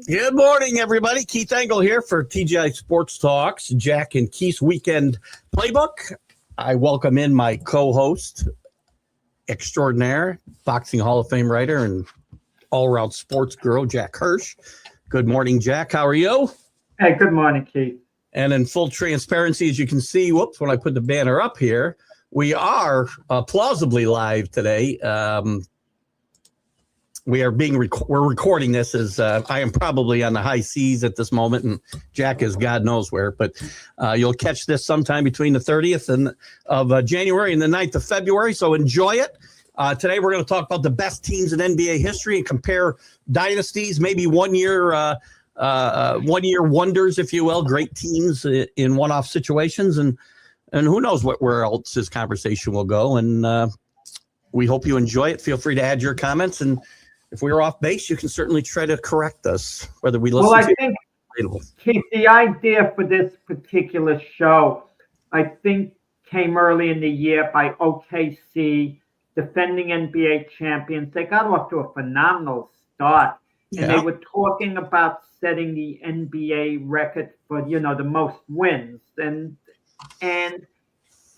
Good morning, everybody. Keith Engle here for TGI Sports Talks, Jack and Keith's Weekend Playbook. I welcome in my co-host extraordinaire, Boxing Hall of Fame writer and all-around sports guru, Jack Hirsch. Good morning, Jack. How are you? Hey, good morning, Keith. And in full transparency, as you can see, when I put the banner up here, we are plausibly live today. We're recording this as I am probably on the high seas at this moment, and Jack is God knows where. But you'll catch this sometime between the 30th of January and the 9th of February. So enjoy it. Today we're going to talk about the best teams in NBA history and compare dynasties, maybe one year wonders, if you will, great teams in one-off situations, and who knows where else this conversation will go. And we hope you enjoy it. Feel free to add your comments, and if we are off base, you can certainly try to correct us, whether we listen well, to I think, Keith, the idea for this particular show, I think, came early in the year by OKC, defending NBA champions. They got off to a phenomenal start. And they were talking about setting the NBA record for, the most wins. And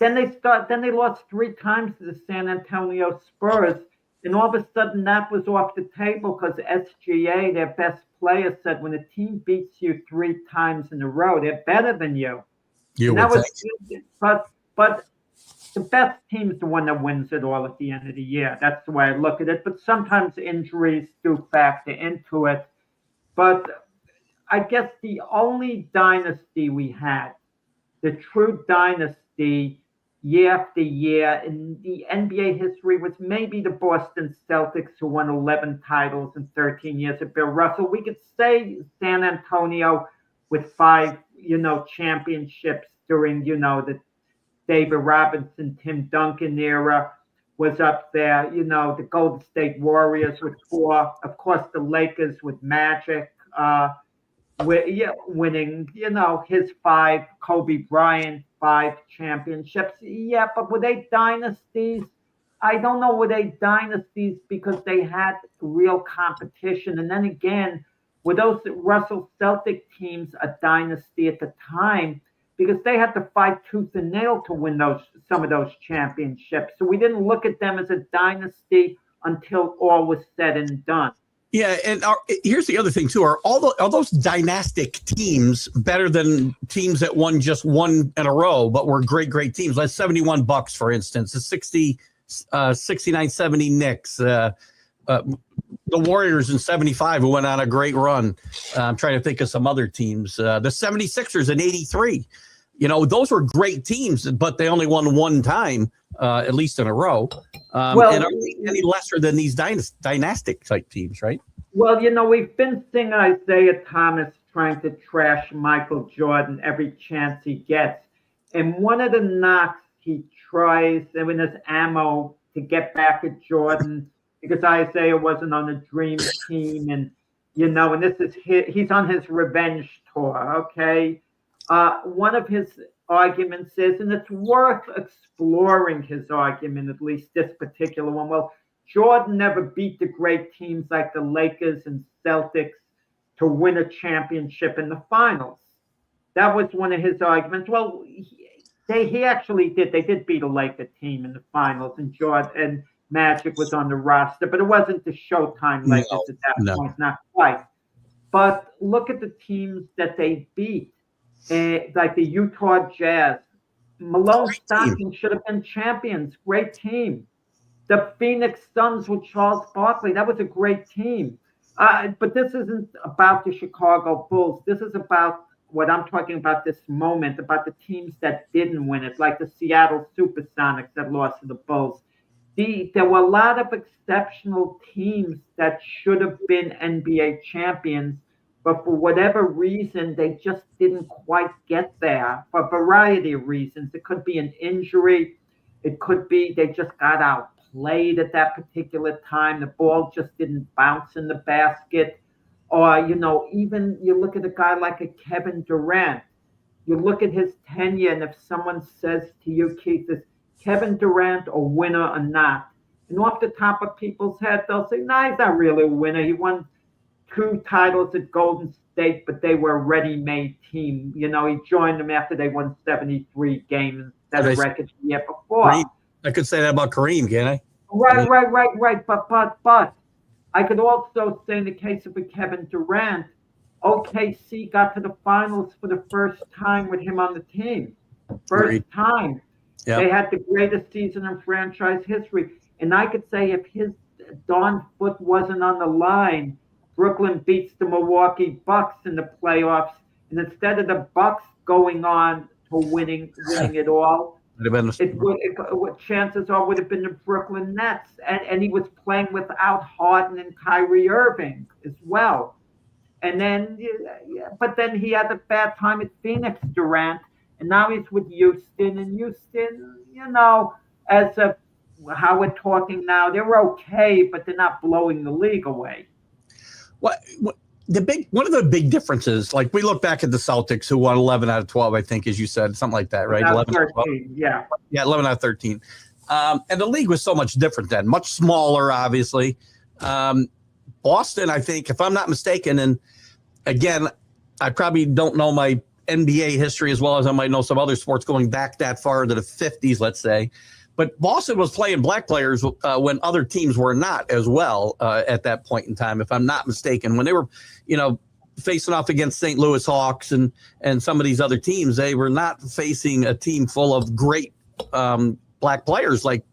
then they lost 3 times to the San Antonio Spurs. And all of a sudden that was off the table because SGA, their best player, said when a team beats you 3 times in a row, they're better than you. But the best team is the one that wins it all at the end of the year. That's the way I look at it. But sometimes injuries do factor into it. But I guess the only dynasty we had, the true dynasty, year after year in the NBA history, was maybe the Boston Celtics, who won 11 titles in 13 years of Bill Russell. We could say San Antonio with 5, championships during, the David Robinson, Tim Duncan era was up there. The Golden State Warriors with 4. Of course, the Lakers with Magic, winning, his 5, Kobe Bryant, 5 championships. Yeah, but were they dynasties? I don't know. Were they dynasties because they had real competition? And then again, were those Russell Celtic teams a dynasty at the time? Because they had to fight tooth and nail to win some of those championships. So we didn't look at them as a dynasty until all was said and done. Yeah, and here's the other thing too: are those dynastic teams better than teams that won just one in a row, but were great teams? Like 71 Bucks, for instance, the 69-70 Knicks, the Warriors in 75, who went on a great run. I'm trying to think of some other teams. The 76ers in 83. Those were great teams, but they only won one time, at least in a row. And are they any lesser than these dynastic type teams, right? Well, we've been seeing Isaiah Thomas trying to trash Michael Jordan every chance he gets. And one of the knocks he tries, and when there's ammo to get back at Jordan, because Isaiah wasn't on the dream team, and and this is he's on his revenge tour, okay? One of his arguments is, and it's worth exploring his argument, at least this particular one. Well, Jordan never beat the great teams like the Lakers and Celtics to win a championship in the finals. That was one of his arguments. Well, he actually did. They did beat a Laker team in the finals, and Jordan and Magic was on the roster, but it wasn't the Showtime Lakers at that point, not quite. But look at the teams that they beat, like the Utah Jazz. Malone Stockton should have been champions. Great team. The Phoenix Suns with Charles Barkley. That was a great team. But this isn't about the Chicago Bulls. This is about what I'm talking about this moment, about the teams that didn't win it, like the Seattle Supersonics that lost to the Bulls. There were a lot of exceptional teams that should have been NBA champions, but for whatever reason, they just didn't quite get there for a variety of reasons. It could be an injury. It could be they just got outplayed at that particular time. The ball just didn't bounce in the basket. Or, even you look at a guy like a Kevin Durant. You look at his tenure, and if someone says to you, Keith, is Kevin Durant a winner or not? And off the top of people's heads, they'll say, no, he's not really a winner. He won 2 titles at Golden State, but they were a ready-made team. He joined them after they won 73 games instead of record the year before. I could say that about Kareem, can't I? Right. But I could also say in the case of a Kevin Durant, OKC got to the finals for the first time with him on the team. First time. Yep. They had the greatest season in franchise history. And I could say if his darn foot wasn't on the line, Brooklyn beats the Milwaukee Bucks in the playoffs. And instead of the Bucks going on to winning it all, chances are would have been the Brooklyn Nets. And he was playing without Harden and Kyrie Irving as well. And then, but then he had a bad time at Phoenix, Durant. And now he's with Houston. And Houston, as of how we're talking now, they're okay, but they're not blowing the league away. What one of the big differences, like we look back at the Celtics who won 11 out of 12, I think, as you said, something like that, right? 11 out of 13, yeah. Yeah, 11 out of 13. And the league was so much different then, much smaller, obviously. Boston, I think, if I'm not mistaken, and again, I probably don't know my NBA history as well as I might know some other sports going back that far into the 50s, let's say. But Boston was playing black players when other teams were not as well at that point in time, if I'm not mistaken. When they were, facing off against St. Louis Hawks and some of these other teams, they were not facing a team full of great black players like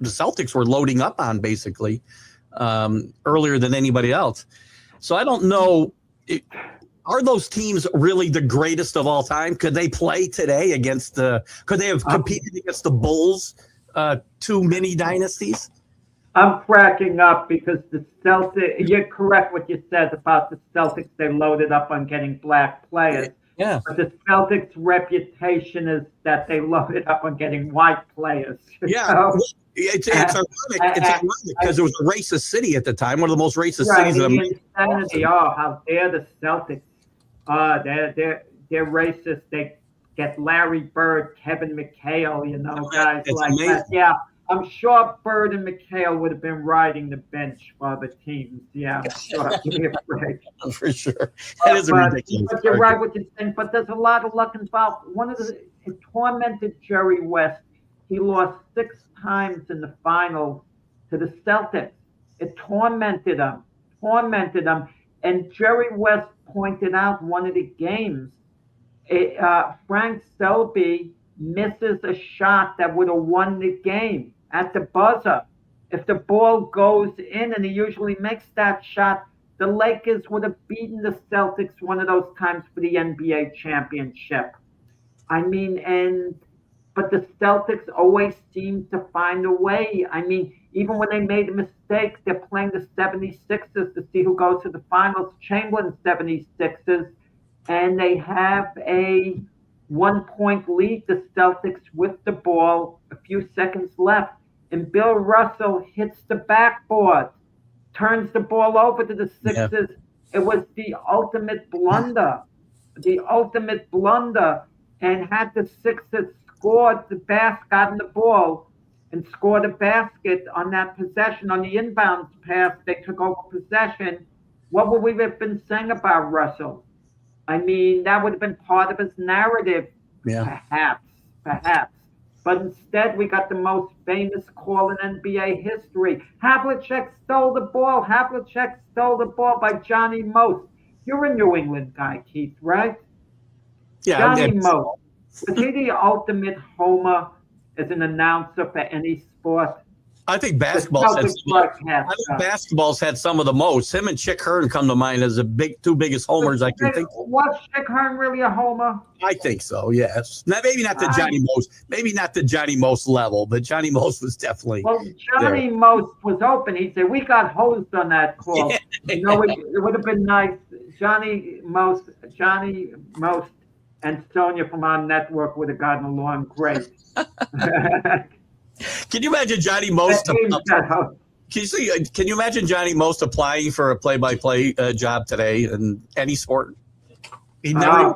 the Celtics were loading up on basically earlier than anybody else. So I don't know. Are those teams really the greatest of all time? Could they play today could they have competed against the Bulls? 2 mini dynasties? I'm cracking up because the Celtics, you're correct what you said about the Celtics. They loaded up on getting black players. Yeah. But the Celtics' reputation is that they loaded up on getting white players. Yeah. So, it's ironic. It's ironic because it was a racist city at the time, one of the most racist cities in America. How dare the Celtics? They're racist. They get Larry Bird, Kevin McHale, guys like amazing. That. Yeah, I'm sure Bird and McHale would have been riding the bench for the teams. Yeah, sure. For sure. That is ridiculous. But you're right what you're saying. But there's a lot of luck involved. It tormented Jerry West. He lost 6 times in the finals to the Celtics. It tormented him. And Jerry West pointed out one of the games. Frank Selby misses a shot that would have won the game at the buzzer. If the ball goes in, and he usually makes that shot, the Lakers would have beaten the Celtics one of those times for the NBA championship. But the Celtics always seem to find a way. Even when they made a mistake, they're playing the 76ers to see who goes to the finals. Chamberlain 76ers. And they have a 1-point lead, the Celtics, with the ball, a few seconds left. And Bill Russell hits the backboard, turns the ball over to the Sixers. Yeah. It was the ultimate blunder. And had the Sixers scored gotten the ball and scored a basket on that possession, on the inbound pass, they took over possession. what would we have been saying about Russell? I mean, that would have been part of his narrative, Yeah. perhaps. But instead, we got the most famous call in NBA history. Havlicek stole the ball. Havlicek stole the ball by Johnny Most. You're a New England guy, Keith, right? Yeah. Johnny Most. Was he the ultimate homer as an announcer for any sport? I think The basketball's had Celtics broadcaster. basketball's had some of the most. Him and Chick Hearn come to mind as the two biggest homers I can think of. Was Chick Hearn really a homer? I think so, yes. Maybe not the Johnny Most, maybe not the Johnny Most level, but Johnny Most was definitely. Well, Johnny Most was open. He said, "We got hosed on that call." You know, it would have been nice. Johnny Most, and Sonia from our network would have gotten along great. Can you imagine Johnny Most? Can you imagine Johnny Most applying for a play-by-play job today in any sport? He'd never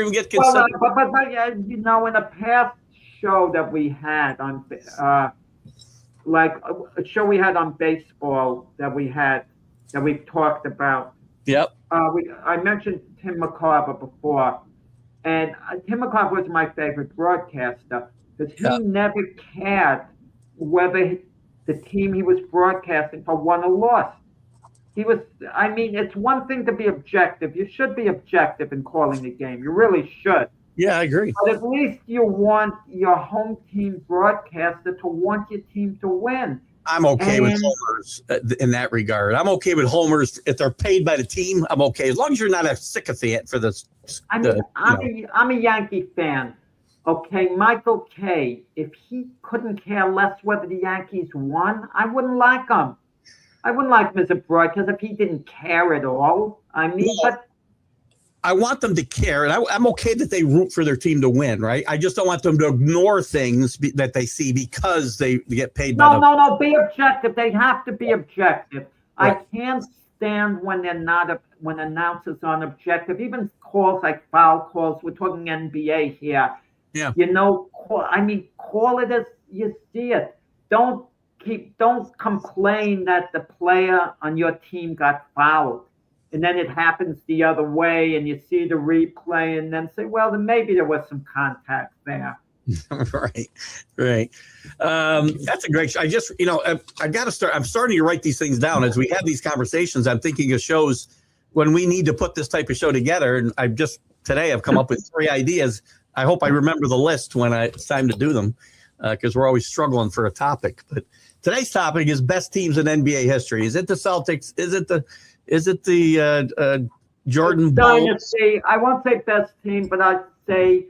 even get considered. Well, but you know, in a past show that we had on, like a show we had on baseball that we talked about. Yep. I mentioned Tim McCarver before, and Tim McCarver was my favorite broadcaster because he never cared whether the team he was broadcasting for won or lost. I mean, it's one thing to be objective. You should be objective in calling the game. You really should. Yeah, I agree. But at least you want your home team broadcaster to want your team to win. I'm okay with homers in that regard. I'm okay with homers if they're paid by the team. I'm okay as long as you're not a sycophant for this. I mean, I'm a Yankee fan. Okay, Michael Kay. If he couldn't care less whether the Yankees won, I wouldn't like him. I wouldn't like him as a broadcaster if he didn't care at all. I mean, but I want them to care, and I'm okay that they root for their team to win, right? I just don't want them to ignore things that they see because they get paid. No. Be objective. They have to be objective. Right. I can't stand when they're not. When announcers aren't objective, even calls like foul calls. We're talking NBA here. Yeah. You know, call it as you see it. Don't complain that the player on your team got fouled. And then it happens the other way, and you see the replay, and then say, "Well, then maybe there was some contact there." Right. That's a great show. I got to start. I'm starting to write these things down as we have these conversations. I'm thinking of shows when we need to put this type of show together, and I've come up with 3 ideas. I hope I remember the list when it's time to do them, because we're always struggling for a topic. But today's topic is best teams in NBA history. Is it the Celtics? Is it the Jordan dynasty? I won't say best team, but I'd say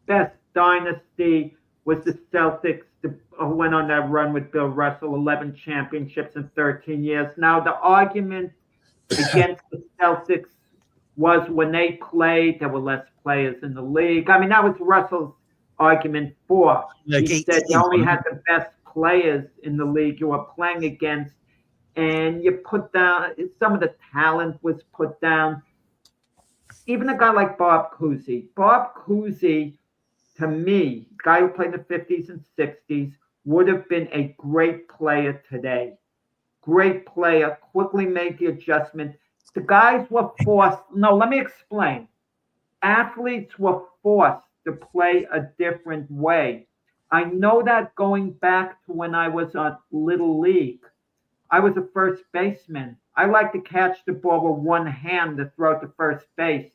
best dynasty was the Celtics, who went on that run with Bill Russell, 11 championships in 13 years. Now, the argument against the Celtics was when they played, there were less players in the league. I mean, that was Russell's argument for. He said you only had the best players in the league you were playing against, and you put down some of the talent was put down. Even a guy like Bob Cousy. Bob Cousy, to me, guy who played in the 50s and 60s, would have been a great player today. Great player, quickly made the adjustment. The guys were forced. No, let me explain. Athletes were forced to play a different way. I know that going back to when I was on Little League. I was a first baseman. I like to catch the ball with one hand to throw it to first base,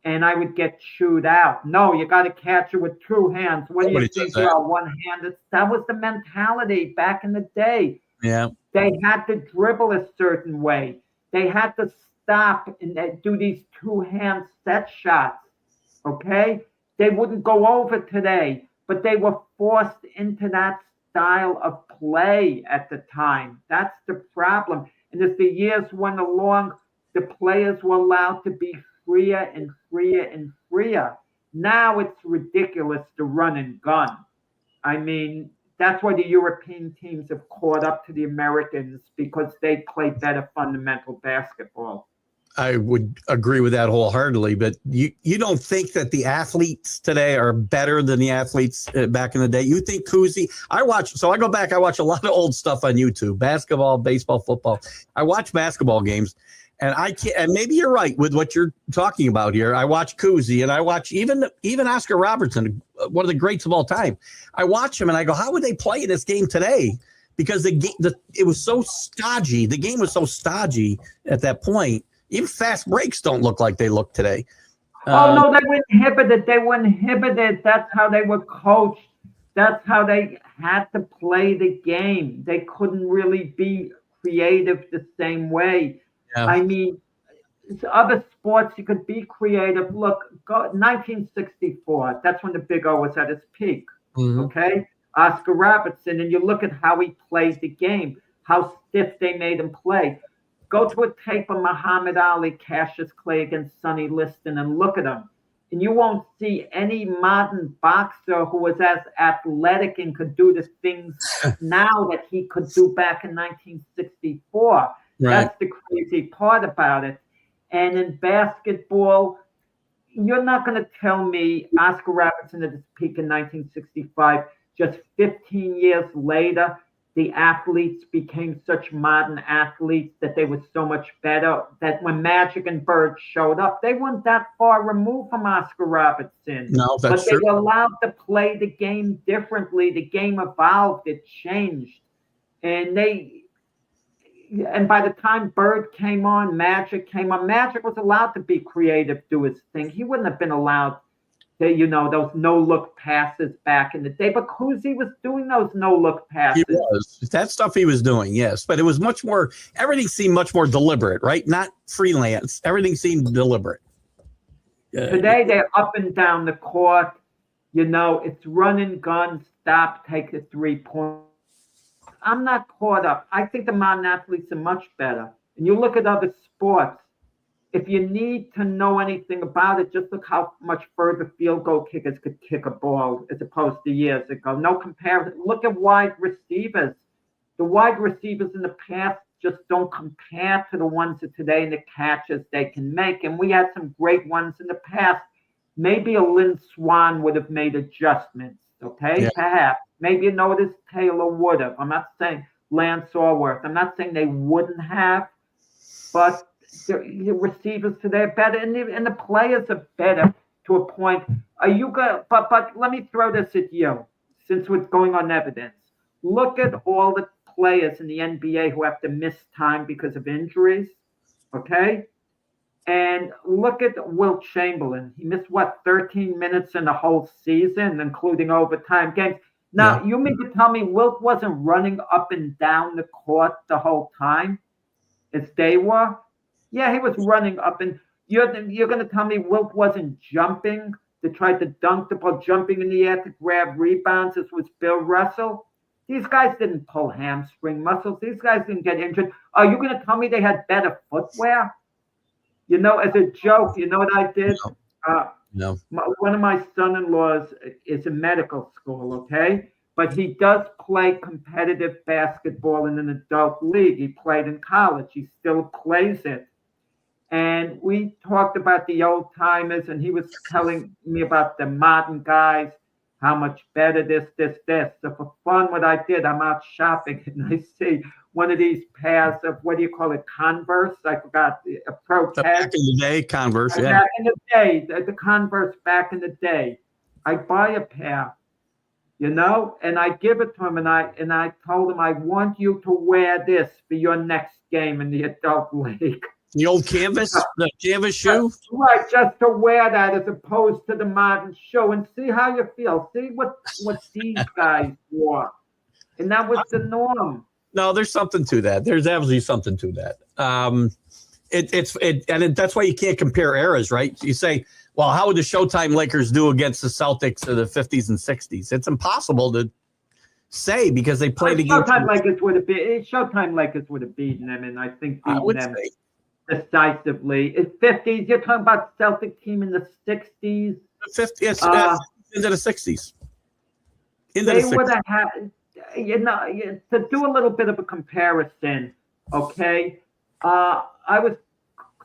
and I would get chewed out. No, you got to catch it with 2 hands. What do you think about one-handed? That was the mentality back in the day. Yeah. They had to dribble a certain way. They had to stop and do these 2-hand set shots, okay? They wouldn't go over today, but they were forced into that style of play at the time. That's the problem. And as the years went along, the players were allowed to be freer and freer and freer. Now it's ridiculous to run and gun. I mean, that's why the European teams have caught up to the Americans, because they play better fundamental basketball. I would agree with that wholeheartedly. But you don't think that the athletes today are better than the athletes back in the day? You think Cousy? I go back. I watch a lot of old stuff on YouTube: basketball, baseball, football. I watch basketball games, and I can't. And maybe you're right with what you're talking about here. I watch Cousy, and I watch even Oscar Robertson, one of the greats of all time. I watch him, and I go, how would they play this game today? Because it was so stodgy. The game was so stodgy at that point. Even fast breaks don't look like they look today. No, they were inhibited. They were inhibited. That's how they were coached. That's how they had to play the game. They couldn't really be creative the same way. Yeah. I mean, other sports you could be creative. Look, 1964. That's when the Big O was at its peak. Mm-hmm. Okay, Oscar Robertson, and you look at how he played the game, how stiff they made him play. Go to a tape of Muhammad Ali, Cassius Clay against Sonny Liston and look at him. And you won't see any modern boxer who was as athletic and could do the things now that he could do back in 1964. Right. That's the crazy part about it. And in basketball, you're not going to tell me Oscar Robertson at his peak in 1965, just 15 years later, the athletes became such modern athletes that they were so much better that when Magic and Bird showed up, they weren't that far removed from Oscar Robertson. No, that's true. But they were allowed to play the game differently. The game evolved. It changed. And by the time Bird came on, Magic came on. Magic was allowed to be creative, do his thing. He wouldn't have been allowed those no-look passes back in the day. But Cousy was doing those no-look passes. He was. That stuff he was doing, yes. But it was much more, everything seemed much more deliberate, right? Not freelance. Everything seemed deliberate. Today, they're up and down the court. It's run and gun, stop, take the 3-point. I'm not caught up. I think the modern athletes are much better. And you look at other sports. If you need to know anything about it, just look how much further field goal kickers could kick a ball as opposed to years ago. No comparison. Look at wide receivers. The wide receivers in the past just don't compare to the ones of today and the catches they can make. And we had some great ones in the past. Maybe a Lynn Swan would have made adjustments, okay? Yeah. Perhaps. Maybe a Otis Taylor would have. I'm not saying Lance Allworth. I'm not saying they wouldn't have, but the receivers today are better, and the players are better to a point. Are you good? But let me throw this at you, since we're going on evidence. Look at all the players in the NBA who have to miss time because of injuries, okay? And look at Wilt Chamberlain. He missed, 13 minutes in the whole season, including overtime games. Now, You mean to tell me Wilt wasn't running up and down the court the whole time as they were? Yeah, he was running up, and you're going to tell me Wilt wasn't jumping to try to dunk the ball, jumping in the air to grab rebounds, as was Bill Russell? These guys didn't pull hamstring muscles. These guys didn't get injured. Are you going to tell me they had better footwear? As a joke, you know what I did? No. One of my son-in-laws is in medical school, okay? But he does play competitive basketball in an adult league. He played in college. He still plays it. And we talked about the old timers, and he was telling me about the modern guys, how much better this. So for fun, what I did, I'm out shopping, and I see one of these pairs of, what do you call it, Converse? I forgot, a pro tag. Back in the day, Converse, yeah. Back in the day, the Converse back in the day. I buy a pair, and I give it to him, and I told him, I want you to wear this for your next game in the adult league. The old canvas, the canvas shoe? Right, just to wear that as opposed to the modern shoe and see how you feel. See what these guys wore. And that was the norm. No, there's something to that. There's absolutely something to that. That's why you can't compare eras, right? You say, well, how would the Showtime Lakers do against the Celtics of the 50s and 60s? It's impossible to say because they played against Showtime Lakers would have beaten them, and I think beaten them decisively. In 50s, you're talking about Celtic team in the 60s. 50s, into the 60s. They would have had, to do a little bit of a comparison, okay? I was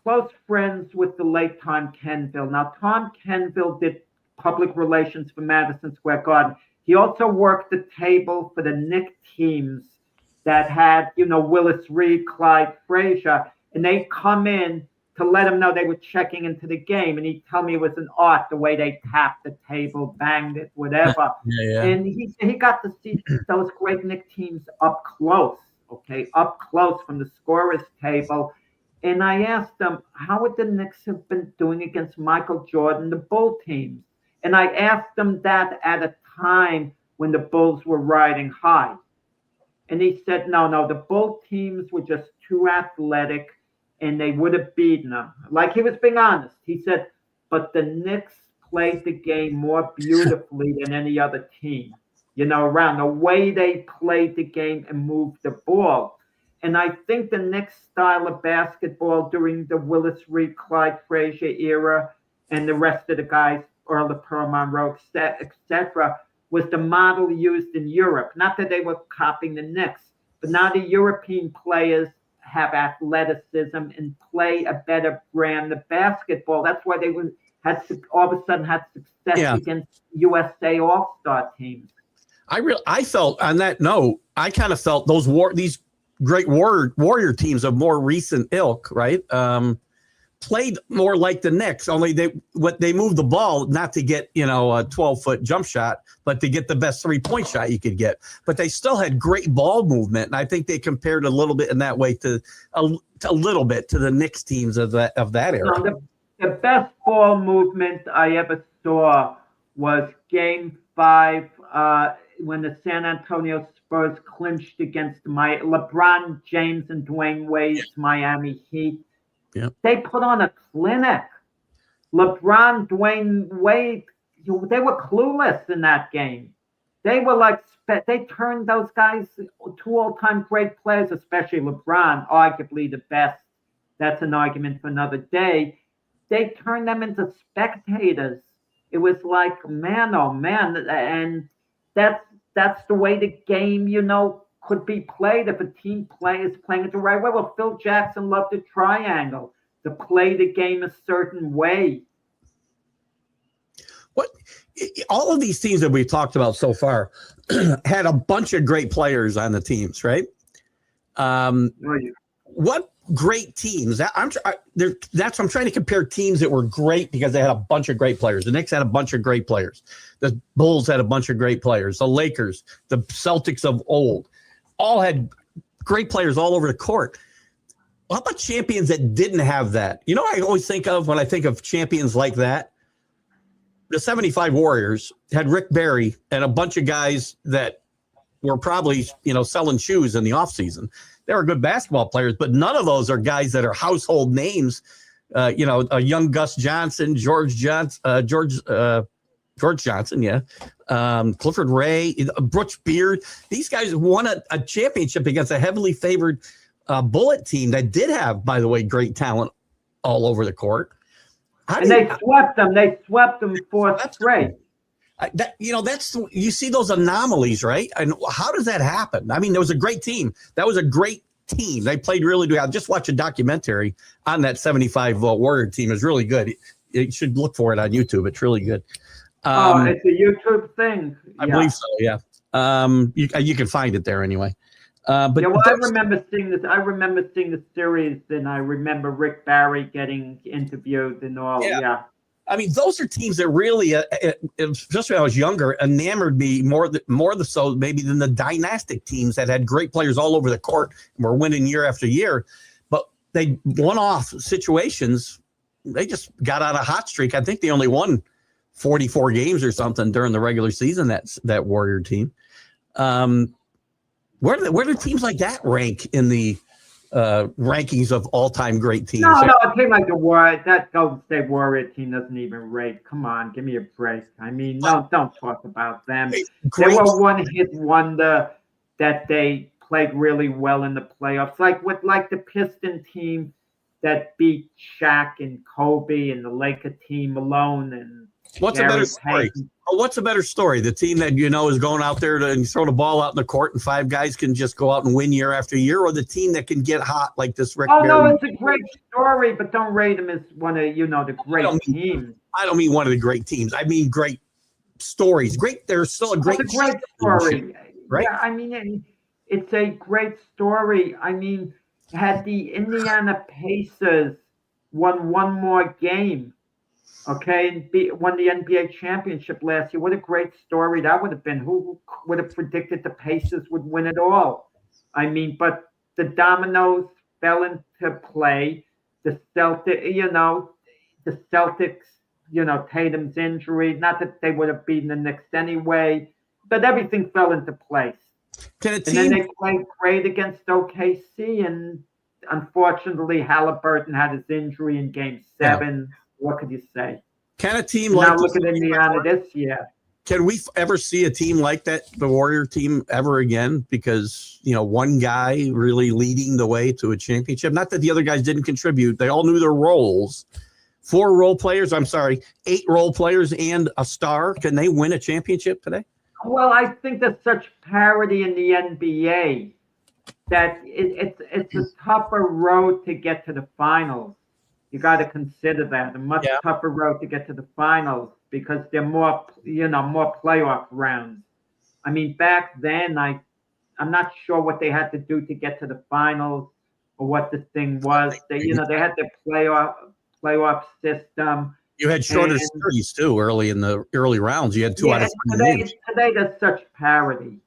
close friends with the late Tom Kenville. Now, Tom Kenville did public relations for Madison Square Garden. He also worked the table for the Knicks teams that had, Willis Reed, Clyde Frazier, and they come in to let him know they were checking into the game. And he'd tell me it was an art, the way they tapped the table, banged it, whatever. Yeah. And he got to see those great Knicks teams up close, up close from the scorer's table. And I asked him, how would the Knicks have been doing against Michael Jordan, the Bull teams? And I asked him that at a time when the Bulls were riding high. And he said, no, the Bull teams were just too athletic and they would have beaten them. Like, he was being honest. He said, but the Knicks played the game more beautifully than any other team, around the way they played the game and moved the ball. And I think the Knicks style of basketball during the Willis Reed, Clyde Frazier era and the rest of the guys, Earl of Pearl Monroe, etc., was the model used in Europe. Not that they were copying the Knicks, but now the European players have athleticism and play a better brand of basketball. That's why they all of a sudden had success against USA All-Star teams. I felt on that note, I kind of felt these great warrior teams of more recent ilk, right? Played more like the Knicks, only they moved the ball not to get, a 12-foot jump shot, but to get the best 3-point shot you could get. But they still had great ball movement, and I think they compared a little bit in that way to a little bit to the Knicks teams of that era. No, the best ball movement I ever saw was Game 5 when the San Antonio Spurs clinched against LeBron James and Dwayne Wade's Miami Heat. Yep. They put on a clinic. LeBron, Dwayne Wade, they were clueless in that game. They were they turned those guys, 2 all-time great players, especially LeBron, arguably the best. That's an argument for another day. They turned them into spectators. It was like, man, oh man. And that's the way the game, could be played if a team is playing it the right way. Well, Phil Jackson loved the triangle, to play the game a certain way. All of these teams that we've talked about so far had a bunch of great players on the teams, right? What great teams? I'm trying to compare teams that were great because they had a bunch of great players. The Knicks had a bunch of great players. The Bulls had a bunch of great players. The Lakers, the Celtics of old, all had great players all over the court. How about champions that didn't have that? I always think of when I think of champions like that, the 75 Warriors had Rick Barry and a bunch of guys that were probably, selling shoes in the offseason. They were good basketball players, but none of those are guys that are household names. A young Gus Johnson, George Johnson, Clifford Ray, Brooks Beard. These guys won a championship against a heavily favored Bullet team that did have, by the way, great talent all over the court. They swept them. They swept them 4 straight. You see those anomalies, right? And how does that happen? I mean, there was a great team. That was a great team. They played really good. I just watched a documentary on that 75 Warrior team. It's really good. You should look for it on YouTube. It's really good. It's a YouTube thing. I believe so. Yeah. You can find it there anyway. I remember seeing this. I remember seeing the series, and I remember Rick Barry getting interviewed and all. Yeah. I mean, those are teams that really, especially when I was younger, enamored me more so maybe than the dynastic teams that had great players all over the court and were winning year after year. But they one-off situations. They just got on a hot streak. I think they only won 44 games or something during the regular season. That Warrior team. Where do teams like that rank in the rankings of all-time great teams? No, a team like the Warriors, that Golden State Warrior team doesn't even rate. Come on, give me a break. I mean, don't talk about them. They were one-hit wonder that they played really well in the playoffs, like the Piston team that beat Shaq and Kobe and the Laker team alone. And what's a better story, What's a better story? The team that is going out there and throw the ball out in the court and 5 guys can just go out and win year after year, or the team that can get hot like this Rick Oh, Barry? no, it's a great story, but don't rate them as one of, the great teams. I don't mean one of the great teams. I mean great stories. There's still a great story. Right? Yeah, I mean, it's a great story. I mean, had the Indiana Pacers won one more game, okay, and won the NBA championship last year, what a great story that would have been. Who would have predicted the Pacers would win it all? I mean, but the dominoes fell into play. The Celtics, Tatum's injury, not that they would have beaten the Knicks anyway, but everything fell into place. And then they played great against OKC, and unfortunately, Halliburton had his injury in Game 7. Yeah. What could you say? Can a team now look at Indiana this year? Can we ever see a team like that, the Warrior team, ever again? Because, one guy really leading the way to a championship. Not that the other guys didn't contribute. They all knew their roles. 8 role players and a star. Can they win a championship today? Well, I think there's such parity in the NBA that it's a tougher road to get to the finals. You got to consider that a much tougher road to get to the finals because there are more playoff rounds. I mean, back then, I'm not sure what they had to do to get to the finals or what the thing was. They had their playoff system. You had shorter series too early in the early rounds. You had 2 out of 3 games. Today, there's such parity.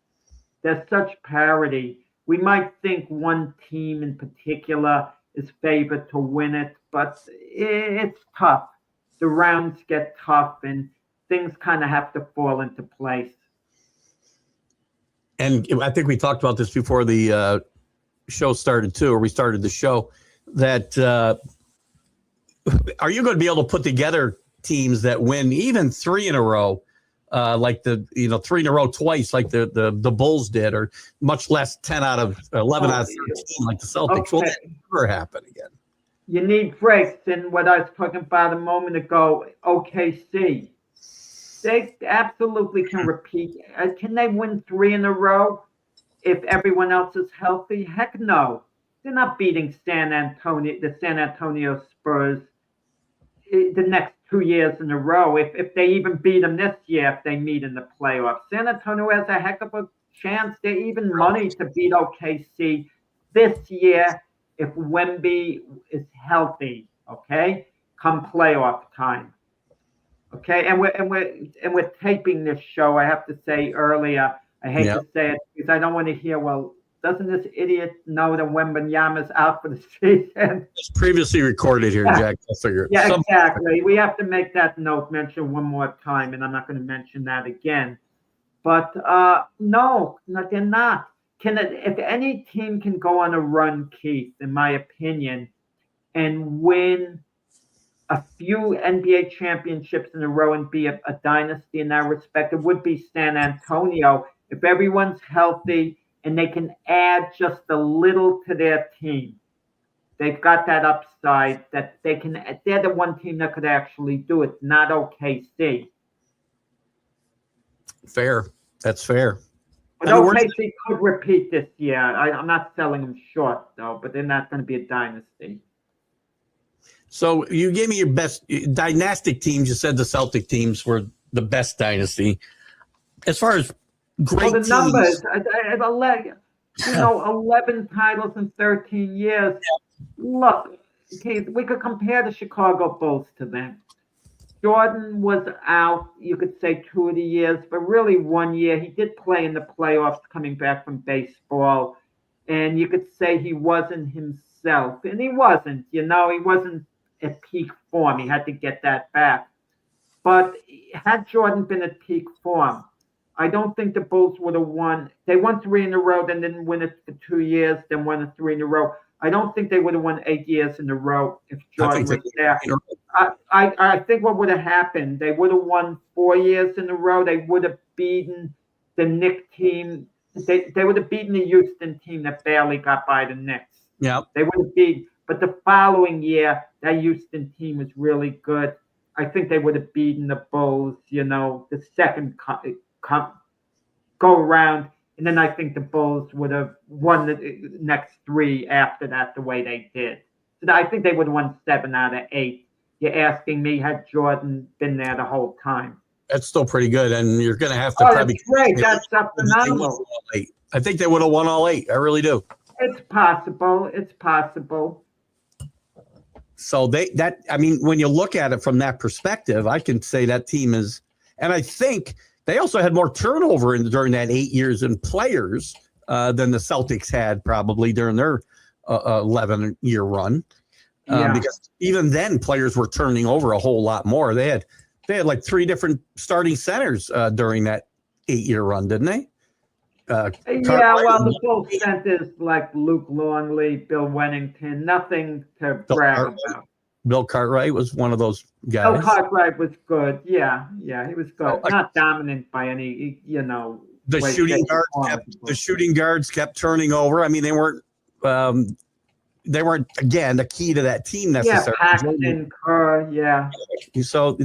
We might think one team in particular is favored to win it, but it's tough. The rounds get tough, and things kind of have to fall into place. And I think we talked about this before the show started too, or we started the show, that are you going to be able to put together teams that win even 3 in a row, like 3 in a row twice, like the Bulls did, or much less 10 out of 11 out of 13, like the Celtics? Okay. Will that never happen again? You need breaks. And what I was talking about a moment ago, OKC, they absolutely can repeat. Can they win 3 in a row if everyone else is healthy? Heck no. They're not beating the San Antonio Spurs the next 2 years in a row. If they even beat them this year, if they meet in the playoffs, San Antonio has a heck of a chance. They're even money to beat OKC this year if Wemby is healthy. Okay, come playoff time. Okay, and we're taping this show. I have to say earlier. I hate to say it because I don't want to hear. Well, doesn't this idiot know that Wembanyama's out for the season? It's previously recorded here, Jack. I'll figure it. Yeah, exactly. We have to make that note mention one more time, and I'm not going to mention that again. But no, they're not. If any team can go on a run, Keith, in my opinion, and win a few NBA championships in a row and be a dynasty in that respect, it would be San Antonio. If everyone's healthy and they can add just a little to their team, they've got that upside that they're the one team that could actually do it, not OKC. Fair. That's fair. But OKC could repeat this year. I'm not selling them short, though, but they're not going to be a dynasty. So you gave me your best dynastic teams. You said the Celtic teams were the best dynasty. As far as great teams. The numbers, 11 titles in 13 years. Look, Keith, we could compare the Chicago Bulls to them. Jordan was out, you could say 2 of the years, but really 1 year. He did play in the playoffs coming back from baseball, and you could say he wasn't himself. And he wasn't, he wasn't at peak form. He had to get that back. But had Jordan been at peak form, I don't think the Bulls would have won. They won 3 in a row, then didn't win it for 2 years, then won 3 in a row. I don't think they would have won 8 years in a row if Jordan was there. I think what would have happened, they would have won 4 years in a row. They would have beaten the Knicks team. They would have beaten the Houston team that barely got by the Knicks. Yeah. They would have beaten. But the following year, that Houston team was really good. I think they would have beaten the Bulls, the second go around. And then I think the Bulls would have won the next three after that the way they did. So I think they would have won 7 out of 8. You're asking me, had Jordan been there the whole time? That's still pretty good, and you're going to have to probably. That's great. That's phenomenal. I think they would have won all 8. I really do. It's possible. It's possible. So when you look at it from that perspective, I can say that team is, and I think they also had more turnover during that 8 years in players than the Celtics had probably during their 11-year run. Because even then players were turning over a whole lot more. They had like 3 different starting centers during that 8-year run, didn't they? The Bulls centers like Luke Longley, Bill Wennington, nothing to brag about. Bill Cartwright was one of those guys. Bill Cartwright was good. Yeah, he was good. Not dominant by any, The shooting guards kept turning over. I mean, they weren't again the key to that team necessarily. Yeah, Paxton, Kerr, So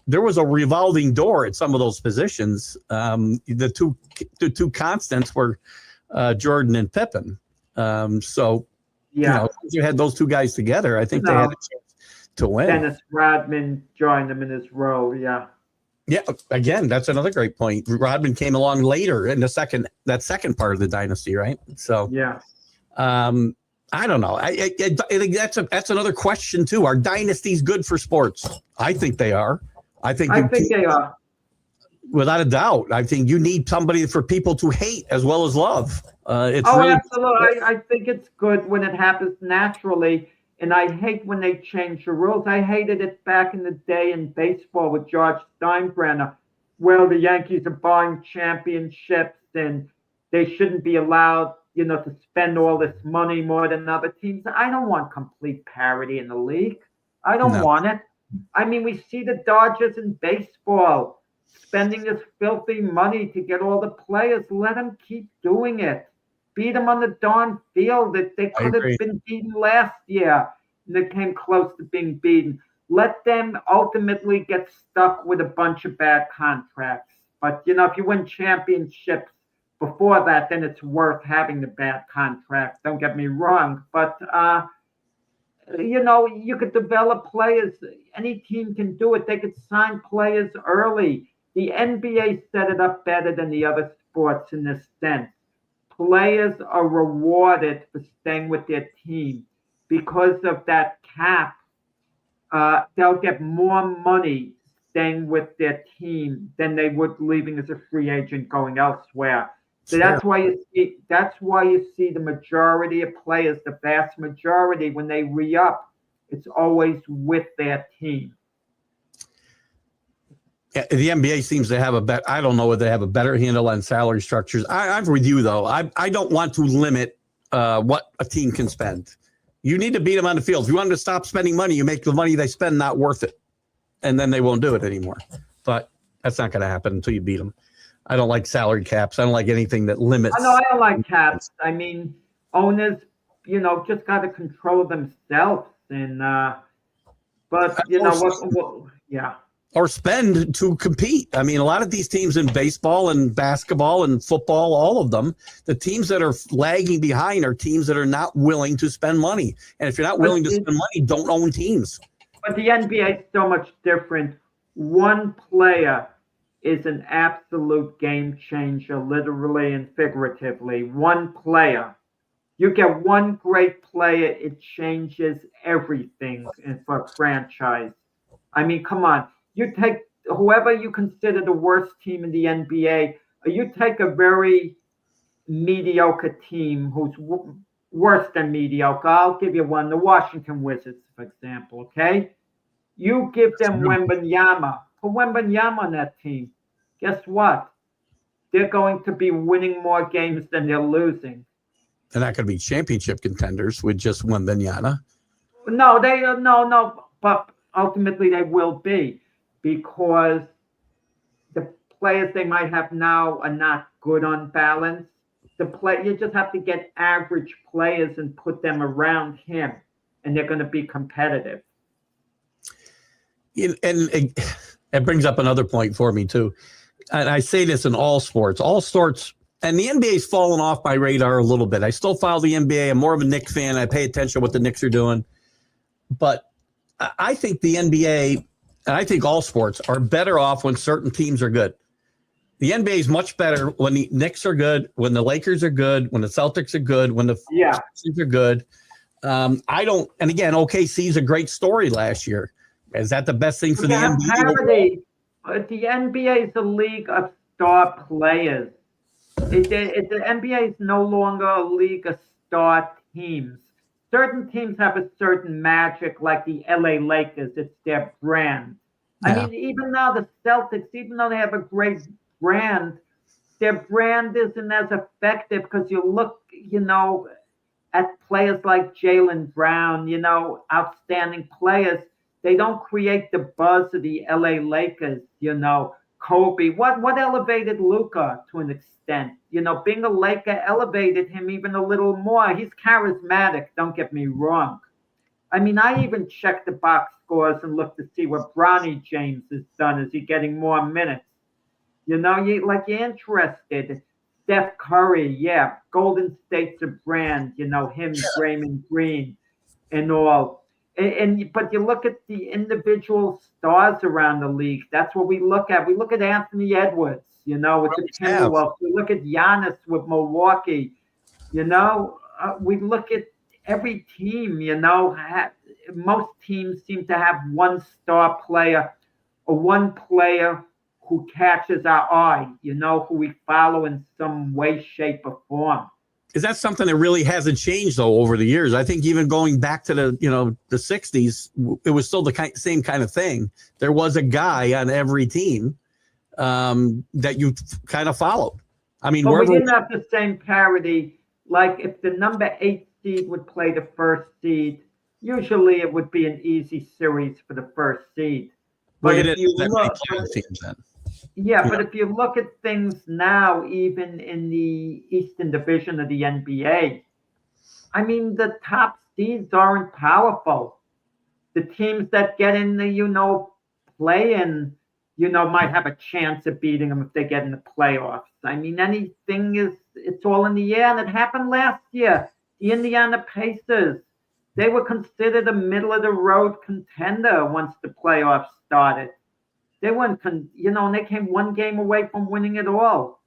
there was a revolving door at some of those positions. The two constants were Jordan and Pippen. You had those two guys together. I think they had a chance to win. Dennis Rodman joined them in his role. Yeah. Yeah. Again, that's another great point. Rodman came along later in that second part of the dynasty, right? So yeah. I don't know. I think that's another question too. Are dynasties good for sports? I think they are. I think they are. Without a doubt. I think you need somebody for people to hate as well as love. Absolutely. I think it's good when it happens naturally. And I hate when they change the rules. I hated it back in the day in baseball with George Steinbrenner. Well, the Yankees are buying championships and they shouldn't be allowed to spend all this money more than other teams. I don't want complete parity in the league. I don't want it. I mean, we see the Dodgers in baseball spending this filthy money to get all the players. Let them keep doing it. Beat them on the darn field. They could have been beaten last year. And they came close to being beaten. Let them ultimately get stuck with a bunch of bad contracts. But, if you win championships before that, then it's worth having the bad contract. Don't get me wrong. But, you could develop players. Any team can do it. They could sign players early. The NBA set it up better than the other sports in this sense. Players are rewarded for staying with their team. Because of that cap, they'll get more money staying with their team than they would leaving as a free agent going elsewhere. So that's why you see the majority of players, the vast majority, when they re-up, it's always with their team. Yeah, the NBA seems to have I don't know whether they have a better handle on salary structures. I'm with you though. I don't want to limit what a team can spend. You need to beat them on the field. If you want them to stop spending money, you make the money they spend not worth it. And then they won't do it anymore. But that's not going to happen until you beat them. I don't like salary caps. I don't like anything that limits. I don't like caps. I mean, owners, just got to control themselves. And, yeah. Or spend to compete. I mean, a lot of these teams in baseball and basketball and football, all of them, the teams that are lagging behind are teams that are not willing to spend money. And if you're not willing to spend money, don't own teams. But the NBA is so much different. One player is an absolute game changer, literally and figuratively. One player. You get one great player, it changes everything for a franchise. I mean, come on. You take whoever you consider the worst team in the NBA, or you take a very mediocre team who's worse than mediocre. I'll give you one, the Washington Wizards, for example, okay? You give them Wembanyama. Put Wembanyama on that team. Guess what? They're going to be winning more games than they're losing. They're not going to be championship contenders with just Wembanyama. No, but ultimately they will be. Because the players they might have now are not good on balance. You just have to get average players and put them around him, and they're going to be competitive. it brings up another point for me too. And I say this in all sports, and the NBA's fallen off my radar a little bit. I still follow the NBA. I'm more of a Knicks fan. I pay attention to what the Knicks are doing. But I think the NBA, and I think all sports, are better off when certain teams are good. The NBA is much better when the Knicks are good, when the Lakers are good, when the Celtics are good, when the Sixers are good. And again, OKC is a great story last year. Is that the best thing for the NBA? The NBA is a league of star players. The NBA is no longer a league of star teams. Certain teams have a certain magic, like the LA Lakers. It's their brand. Yeah. I mean, even now the Celtics, even though they have a great brand, their brand isn't as effective because you look, at players like Jaylen Brown, outstanding players. They don't create the buzz of the LA Lakers, Kobe. What elevated Luka to an extent? Being a Laker elevated him even a little more. He's charismatic, don't get me wrong. I mean, I even checked the box scores and looked to see what Bronny James has done. Is he getting more minutes? You're interested. Steph Curry, Golden State's a brand, him, Draymond Green, and all. But you look at the individual stars around the league. That's what we look at. We look at Anthony Edwards, with the Timberwolves. We look at Giannis with Milwaukee. We look at every team. Most teams seem to have one star player or one player who catches our eye. Who we follow in some way, shape, or form. Is that something that really hasn't changed though over the years? I think even going back to the 60s, it was still the same kind of thing. There was a guy on every team that you kind of followed. I mean, but we didn't have the same parity. Like if the number 8 seed would play the first seed, usually it would be an easy series for the first seed. But if you look, teams then. Yeah, but if you look at things now, even in the Eastern Division of the NBA, I mean, the top seeds aren't powerful. The teams that get in the, play-in, might have a chance of beating them if they get in the playoffs. I mean, it's all in the air, and it happened last year. The Indiana Pacers, they were considered a middle-of-the-road contender once the playoffs started. They weren't, and they came one game away from winning it all.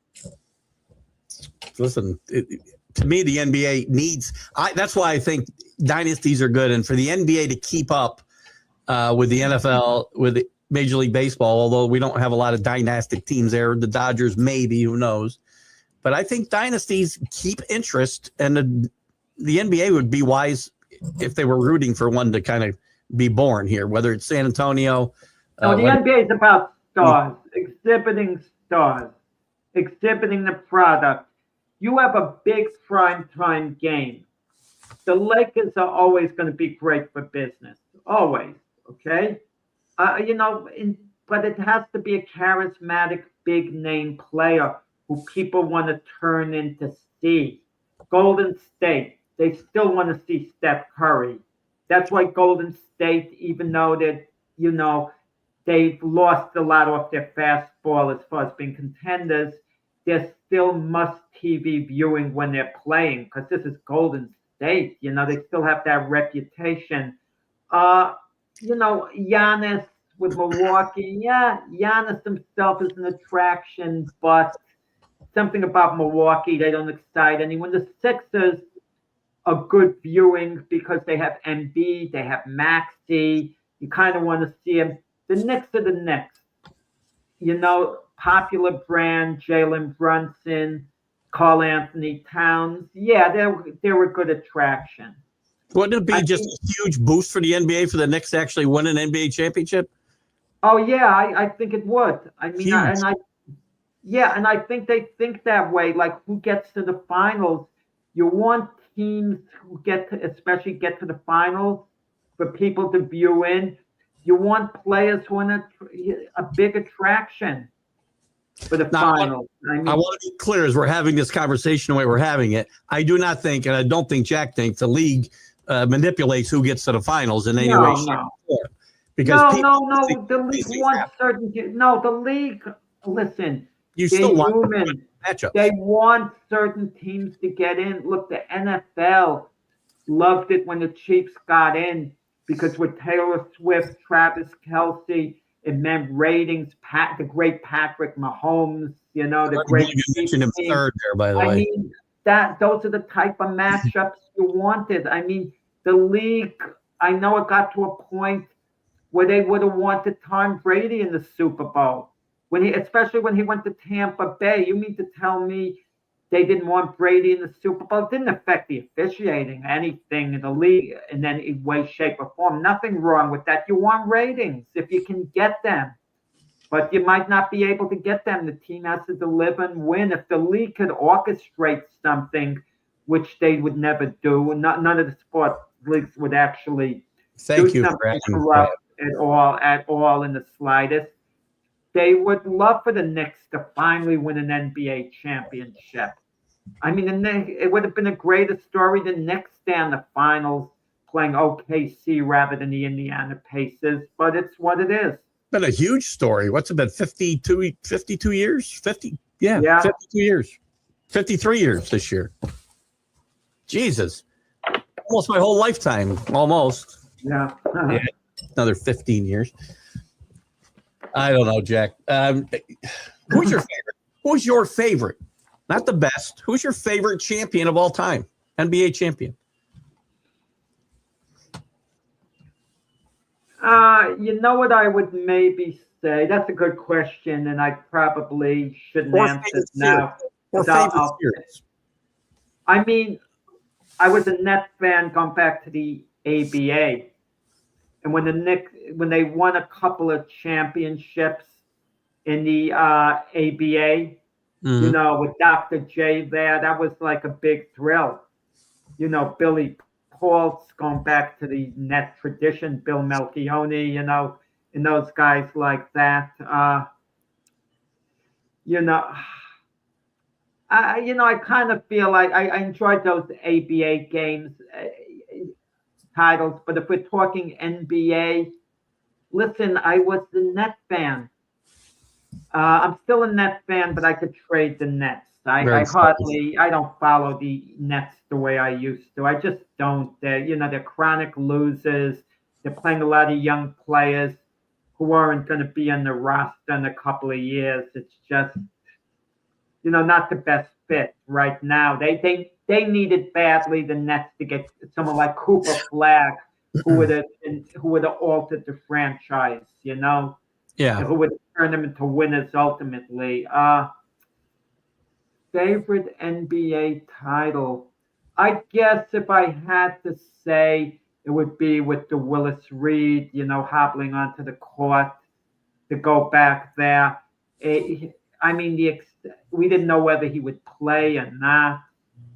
Listen, to me, the NBA needs. That's why I think dynasties are good, and for the NBA to keep up with the NFL, with Major League Baseball, although we don't have a lot of dynastic teams there. The Dodgers, maybe, who knows? But I think dynasties keep interest, and the NBA would be wise if they were rooting for one to kind of be born here, whether it's San Antonio. No, the NBA is about stars, exhibiting the product. You have a big primetime game. The Lakers are always going to be great for business, always, okay? But it has to be a charismatic, big-name player who people want to turn into see. Golden State, they still want to see Steph Curry. That's why Golden State, even though that, they've lost a lot off their fastball as far as being contenders, they're still must-TV viewing when they're playing because this is Golden State. They still have that reputation. Giannis with Milwaukee, Giannis himself is an attraction, but something about Milwaukee, they don't excite anyone. The Sixers are good viewing because they have Embiid, they have Maxey. You kind of want to see them. The Knicks are the Knicks. Popular brand, Jalen Brunson, Karl Anthony Towns. Yeah, they're a good attraction. Wouldn't it be just a huge boost for the NBA for the Knicks to actually win an NBA championship? Oh, yeah, I think it would. I mean, and I think they think that way. Like, who gets to the finals? You want teams who especially get to the finals for people to view in. You want players who are a big attraction for the finals. I want to be clear as we're having this conversation the way we're having it. I do not think, and I don't think Jack thinks, the league manipulates who gets to the finals in any way. No. Because no. The league wants certainty. No, the league. Listen, you still want human. matchups. They want certain teams to get in. Look, the NFL loved it when the Chiefs got in because with Taylor Swift, Travis Kelce, it meant ratings. The great Patrick Mahomes, the great. You mentioned him third there, by the way. I mean, those are the type of matchups you wanted. I mean, the league. I know it got to a point where they would have wanted Tom Brady in the Super Bowl especially when he went to Tampa Bay. You mean to tell me they didn't want Brady in the Super Bowl? It didn't affect the officiating, anything in the league in any way, shape, or form. Nothing wrong with that. You want ratings if you can get them, but you might not be able to get them. The team has to deliver and win. If the league could orchestrate something, which they would never do, none of the sport leagues would actually do something corrupt at all in the slightest. They would love for the Knicks to finally win an NBA championship. I mean, it would have been a greater story than Knicks down the finals playing OKC rather than the Indiana Pacers, but it's what it is. Been a huge story. What's it been? 52 years? 52 years. 53 years this year. Jesus. Almost my whole lifetime. Almost. Yeah. Yeah. Another 15 years. I don't know, Jack. Who's your favorite? Who's your favorite? Not the best. Who's your favorite champion of all time? NBA champion. You know what I would maybe say? That's a good question, and I probably shouldn't answer it now. Or favorite series. I mean, I was a Nets fan going back to the ABA. And when the Knicks, when they won a couple of championships in the ABA, with Dr. J there, that was like a big thrill. Billy Paul's going back to the net tradition, Bill Melchione, and those guys like that. I kind of feel like I enjoyed those ABA games. Titles, but if we're talking NBA, listen, I was the Nets fan. I'm still a Nets fan, but I could trade the Nets. I don't follow the Nets the way I used to. I just don't. They're chronic losers. They're playing a lot of young players who aren't going to be on the roster in a couple of years. It's just, not the best fit right now. They needed badly the Nets to get someone like Cooper Flag, who would have altered the franchise, Yeah. Who would turn them into winners ultimately. Favorite NBA title? I guess if I had to say, it would be with the Willis Reed, hobbling onto the court to go back there. We didn't know whether he would play or not.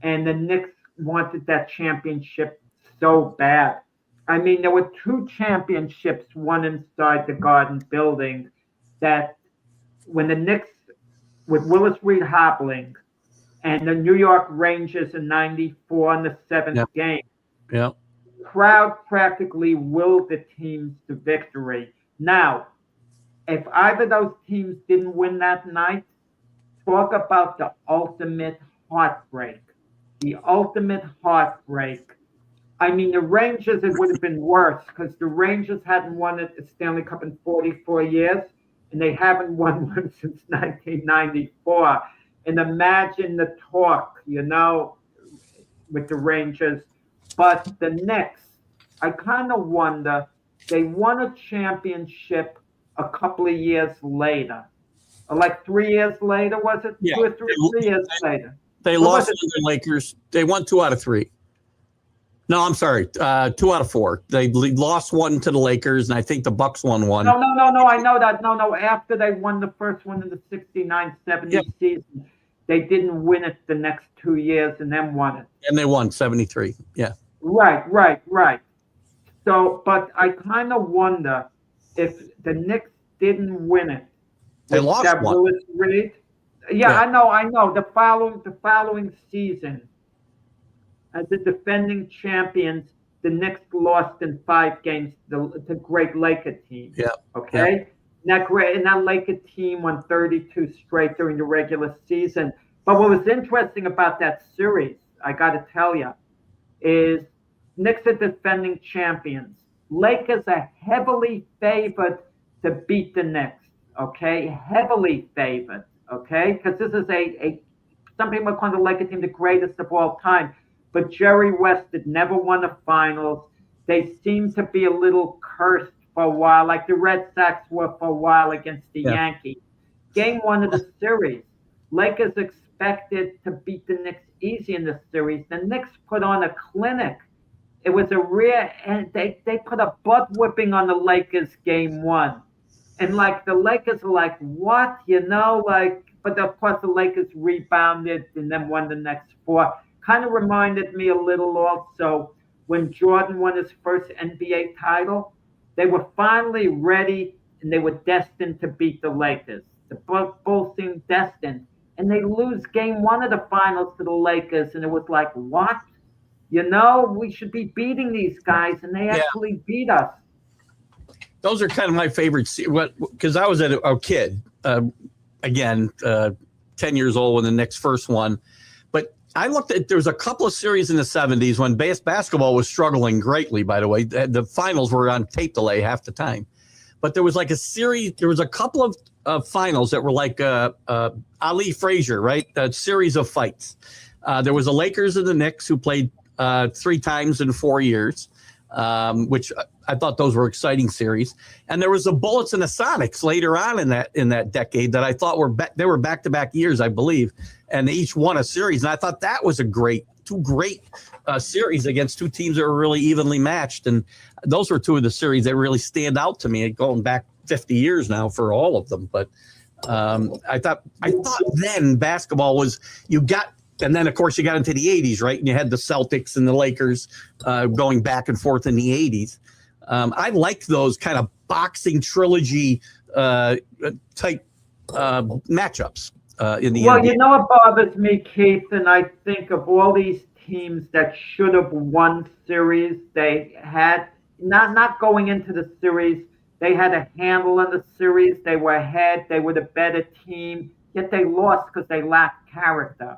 And the Knicks wanted that championship so bad. There were two championships, one inside the Garden building, that when the Knicks, with Willis Reed hobbling, and the New York Rangers in '94 in the seventh game, the crowd practically willed the teams to victory. Now, if either of those teams didn't win that night, talk about the ultimate heartbreak. The ultimate heartbreak. The Rangers, it would have been worse because the Rangers hadn't won the Stanley Cup in 44 years, and they haven't won one since 1994. And imagine the talk, with the Rangers. But the Knicks, I kind of wonder, they won a championship a couple of years later. Like 3 years later, was it? Yeah. 2 or 3 years later. They lost to the Lakers. They won 2 out of 3. No, I'm sorry. 2 out of 4. They lost one to the Lakers, and I think the Bucks won one. No. I know that. No. After they won the first one in the 69-70 season, they didn't win it the next 2 years and then won it. And they won 73. Yeah. Right. So, but I kind of wonder if the Knicks didn't win it. They lost one. Willis Reed. Yeah, I know. The following season, as the defending champions, the Knicks lost in 5 games to the great Laker team. Yeah. Okay. Yeah. That Laker team won 32 straight during the regular season. But what was interesting about that series, I got to tell you, is Knicks are defending champions. Lakers are heavily favored to beat the Knicks. Okay, heavily favored. Okay, because this is some people call the Lakers team the greatest of all time. But Jerry West had never won the finals. They seem to be a little cursed for a while, like the Red Sox were for a while against the Yankees. Game 1 of the series, Lakers expected to beat the Knicks easy in the series. The Knicks put on a clinic. It was and they put a butt whipping on the Lakers game 1. And like the Lakers are like, what? But of course the Lakers rebounded and then won the next 4. Kind of reminded me a little also when Jordan won his first NBA title. They were finally ready and they were destined to beat the Lakers. The Bulls seemed destined. And they lose game 1 of the finals to the Lakers. And it was like, what? We should be beating these guys. And they actually beat us. Those are kind of my favorites. Because I was a kid, 10 years old when the Knicks first won. But I looked at, there was a couple of series in the 70s when basketball was struggling greatly, by the way. The finals were on tape delay half the time. But there was like a series, there was a couple of finals that were like Ali Frazier, right? A series of fights. There was the Lakers and the Knicks who played 3 times in 4 years, which I thought those were exciting series. And there was the Bullets and the Sonics later on in that decade that I thought they were back-to-back years, I believe, and they each won a series. And I thought that was two great series against 2 teams that were really evenly matched. And those were 2 of the series that really stand out to me, going back 50 years now for all of them. But I thought then basketball was, and then, of course, you got into the 80s, right? And you had the Celtics and the Lakers going back and forth in the 80s. I liked those kind of boxing trilogy type matchups in the NBA. What bothers me, Keith, and I think of all these teams that should have won series, they had, not going into the series, they had a handle in the series. They were ahead. They were the better team, yet they lost because they lacked character.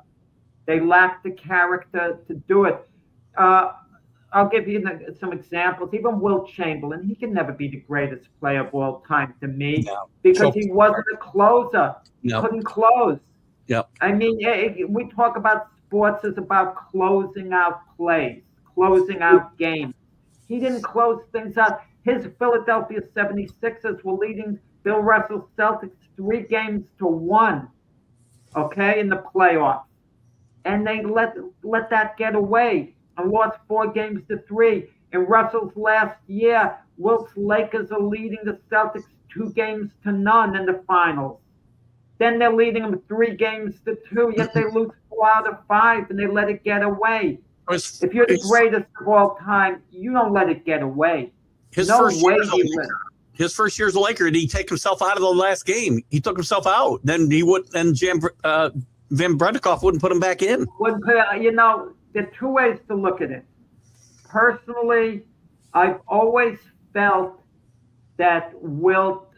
They lacked the character to do it. I'll give you some examples. Even Wilt Chamberlain, he can never be the greatest player of all time to me because he wasn't a closer. He couldn't close. Yep. I mean, we talk about sports as about closing out plays, closing out games. He didn't close things out. His Philadelphia 76ers were leading Bill Russell's Celtics 3-1, in the playoffs. And they let that get away and lost 4-3. In Russell's last year, Wilt's Lakers are leading the Celtics 2-0 in the finals. Then they're leading them 3-2, yet they lose 4 out of 5, and they let it get away. If you're the greatest of all time, you don't let it get away. His first year as a Laker, did he take himself out of the last game? He took himself out. Then he would, and Van Bredikoff wouldn't put him back in. There are 2 ways to look at it. Personally, I've always felt that Wilt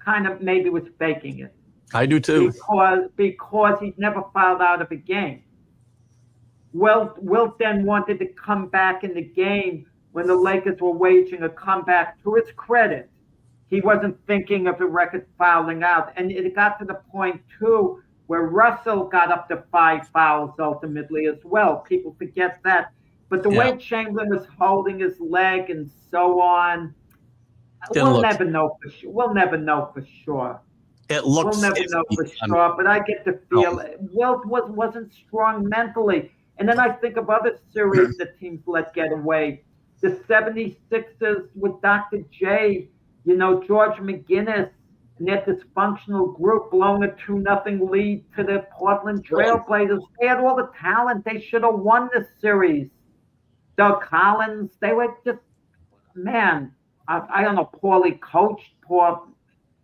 kind of maybe was faking it. I do too. Because he never fouled out of a game. Wilt then wanted to come back in the game when the Lakers were waging a comeback. To his credit, he wasn't thinking of the record fouling out. And it got to the point, too, where Russell got up to 5 fouls ultimately as well. People forget that. But the way Chamberlain was holding his leg and so on, we'll never know for sure. We'll never know for sure. We'll never know for sure. But I get the feel Wilt wasn't strong mentally. And then I think of other series that teams let get away. The 76ers with Dr. J, George McGinnis, and that dysfunctional group blowing a 2-0 lead to the Portland Trailblazers. They had all the talent. They should have won this series. Doug Collins, they were just, I don't know, poorly coached,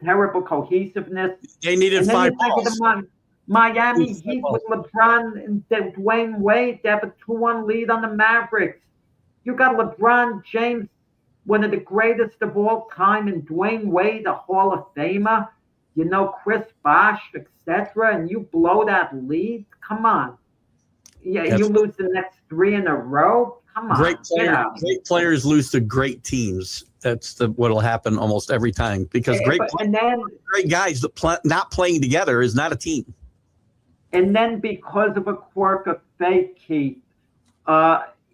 terrible cohesiveness. They needed 5 balls. Miami Heat with LeBron and Dwayne Wade, they have a 2-1 lead on the Mavericks. You got LeBron James, one of the greatest of all time, and Dwayne Wade, a Hall of Famer, Chris Bosh, etc., and you blow that lead? Come on. Yeah, you lose the next 3 in a row? Come on. Great players lose to great teams. That's what'll happen almost every time, because great guys not playing together is not a team. And then because of a quirk of fate, Keith,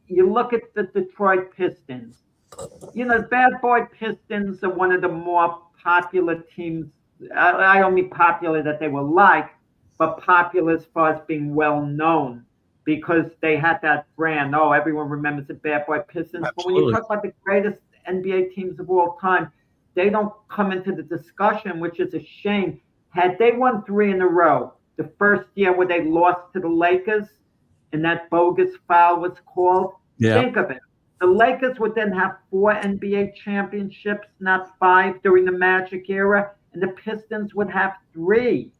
you look at the Detroit Pistons. The Bad Boy Pistons are one of the more popular teams. I don't mean popular that they were liked, but popular as far as being well known, because they had that brand. Oh, everyone remembers the Bad Boy Pistons. Absolutely. But when you talk about the greatest NBA teams of all time, they don't come into the discussion, which is a shame. Had they won 3 in a row, the first year where they lost to the Lakers and that bogus foul was called, think of it. The Lakers would then have 4 NBA championships, not 5, during the Magic era, and the Pistons would have 3.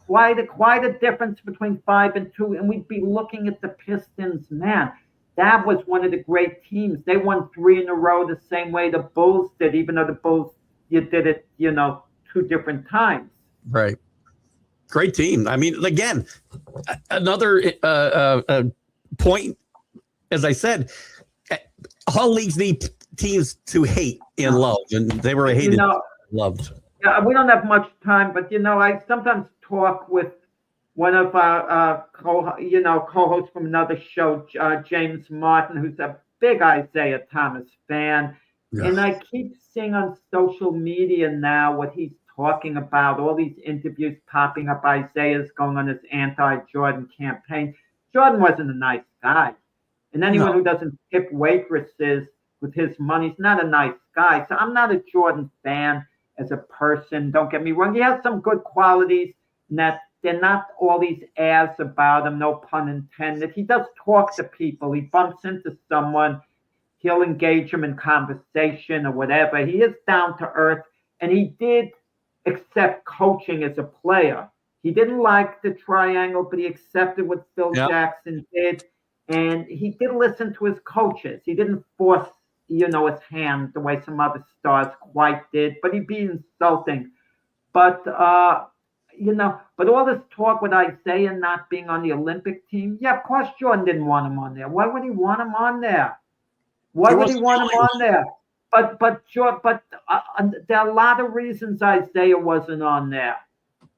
Quite a difference between 5 and 2, and we'd be looking at the Pistons. Man, that was one of the great teams. They won 3 in a row the same way the Bulls did, even though the Bulls, you did it, 2 different times. Right. Great team. I mean, again, another point, as I said, all leagues need teams to hate and love, and they were hated, loved. Yeah, we don't have much time, but I sometimes talk with one of our co-hosts from another show, James Martin, who's a big Isaiah Thomas fan, and I keep seeing on social media now what he's talking about, all these interviews popping up. Isaiah's going on his anti-Jordan campaign. Jordan wasn't a nice guy. And anyone who doesn't tip waitresses with his money is not a nice guy. So I'm not a Jordan fan as a person. Don't get me wrong. He has some good qualities, and that they're not all these ads about him, no pun intended. He does talk to people. He bumps into someone. He'll engage him in conversation or whatever. He is down to earth, and he did accept coaching as a player. He didn't like the triangle, but he accepted what Phil Jackson did. And he did listen to his coaches. He didn't force, his hand the way some other stars quite did, but he'd be insulting. But, but all this talk with Isaiah not being on the Olympic team, of course Jordan didn't want him on there. Why would he want him on there? But there are a lot of reasons Isaiah wasn't on there.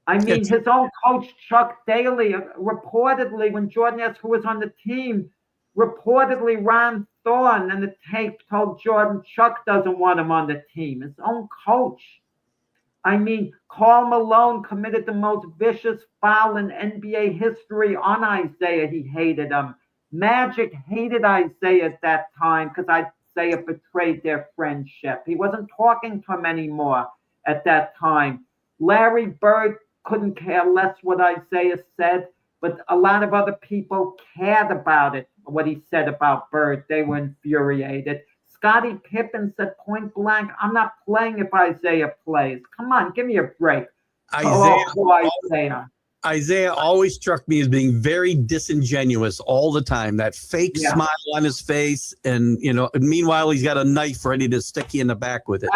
I mean, his own coach, Chuck Daly, reportedly, when Jordan asked who was on the team, reportedly Ron Thorne and the tape told Jordan Chuck doesn't want him on the team. His own coach. I mean, Karl Malone committed the most vicious foul in NBA history on Isaiah. He hated him. Magic hated Isaiah at that time because Isaiah betrayed their friendship. He wasn't talking to him anymore at that time. Larry Bird couldn't care less what Isaiah said, but a lot of other people cared about it, what he said about Bird. They were infuriated. Scottie Pippen said point blank, I'm not playing if Isaiah plays. Come on, give me a break. Isaiah always struck me as being very disingenuous all the time. That fake smile on his face, and meanwhile he's got a knife ready to stick you in the back with it.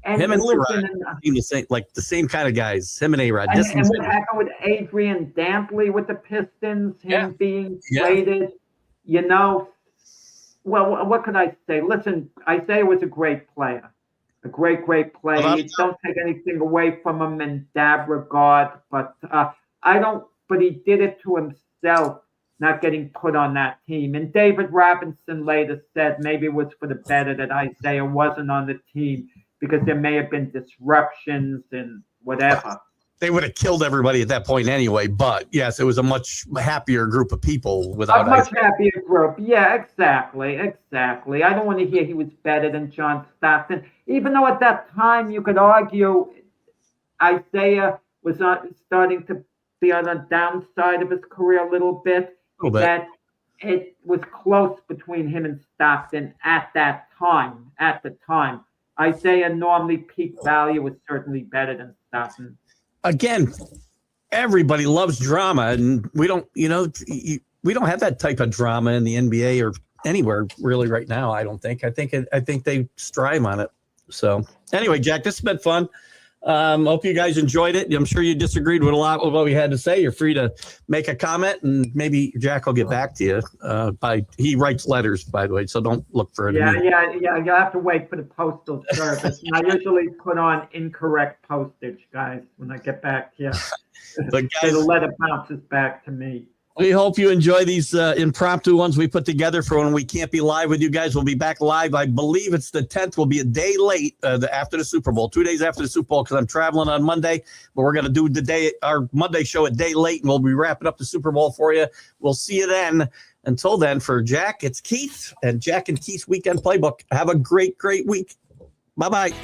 Him and A-Rod seem the same kind of guys. Him and A-Rod. And what happened with Adrian Dantley with the Pistons, him being traded, Well, what could I say? Listen, Isaiah was a great player. A great player. You don't take anything away from him in that regard. But but he did it to himself, not getting put on that team. And David Robinson later said maybe it was for the better that Isaiah wasn't on the team, because there may have been disruptions and whatever. They would have killed everybody at that point anyway. But yes, it was a much happier group of people without a much happier group. Yeah, exactly. I don't want to hear he was better than John Stockton, even though at that time you could argue Isaiah was starting to be on the downside of his career a little bit. That it was close between him and Stockton at that time. At the time. Isaiah normally peak value was certainly better than Stockton. Again, everybody loves drama, and we don't have that type of drama in the NBA or anywhere really right now. I don't think. I think they strive on it. So anyway, Jack, this has been fun. Hope you guys enjoyed it. I'm sure you disagreed with a lot of what we had to say. You're free to make a comment, and maybe Jack will get back to you. He writes letters, by the way, so don't look for it. Yeah. You have to wait for the postal service. And I usually put on incorrect postage, guys, when I get back here. But guys, the letter bounces back to me. We hope you enjoy these impromptu ones we put together for when we can't be live with you guys. We'll be back live. I believe it's the 10th. We'll be a day late after the Super Bowl, 2 days after the Super Bowl, because I'm traveling on Monday. But we're going to do our Monday show a day late, and we'll be wrapping up the Super Bowl for you. We'll see you then. Until then, for Jack, it's Keith and Jack and Keith's Weekend Playbook. Have a great, great week. Bye-bye.